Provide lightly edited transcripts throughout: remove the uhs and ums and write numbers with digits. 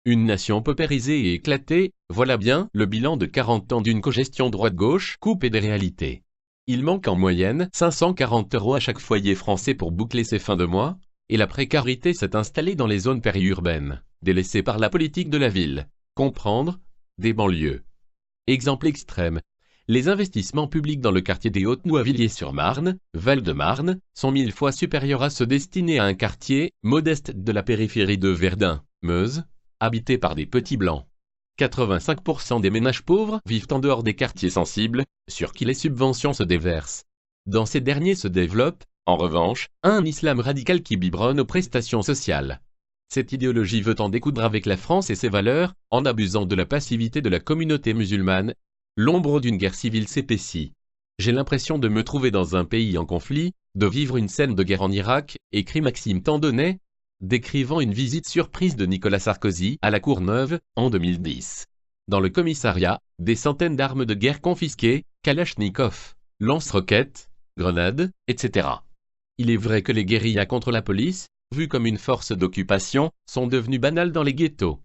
Une nation paupérisée et éclatée, voilà bien le bilan de 40 ans d'une cogestion droite-gauche coupée des réalités. Il manque en moyenne 540 € à chaque foyer français pour boucler ses fins de mois, et la précarité s'est installée dans les zones périurbaines, délaissées par la politique de la ville. Comprendre des banlieues. Exemple extrême. Les investissements publics dans le quartier des Hautes-Noisvilliers-sur-Marne, Val-de-Marne, sont 1000 fois supérieurs à ceux destinés à un quartier modeste de la périphérie de Verdun, Meuse, habité par des petits blancs. 85% des ménages pauvres vivent en dehors des quartiers sensibles, sur qui les subventions se déversent. Dans ces derniers se développe, en revanche, un islam radical qui biberonne aux prestations sociales. Cette idéologie veut en découdre avec la France et ses valeurs, en abusant de la passivité de la communauté musulmane. L'ombre d'une guerre civile s'épaissit. J'ai l'impression de me trouver dans un pays en conflit, de vivre une scène de guerre en Irak, écrit Maxime Tandonnet, décrivant une visite surprise de Nicolas Sarkozy à la Courneuve, en 2010. Dans le commissariat, des centaines d'armes de guerre confisquées, Kalachnikov, lance-roquettes, grenades, etc. Il est vrai que les guérillas contre la police, vues comme une force d'occupation, sont devenues banales dans les ghettos.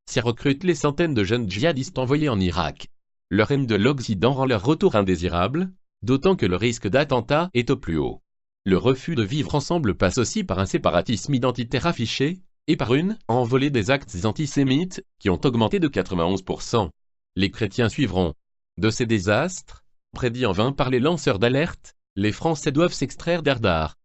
S'y recrutent les centaines de jeunes djihadistes envoyés en Irak. Leur haine de l'Occident rend leur retour indésirable, d'autant que le risque d'attentat est au plus haut. Le refus de vivre ensemble passe aussi par un séparatisme identitaire affiché, et par une envolée des actes antisémites, qui ont augmenté de 91%. Les chrétiens suivront. De ces désastres, prédits en vain par les lanceurs d'alerte, les Français doivent s'extraire d'Ardar.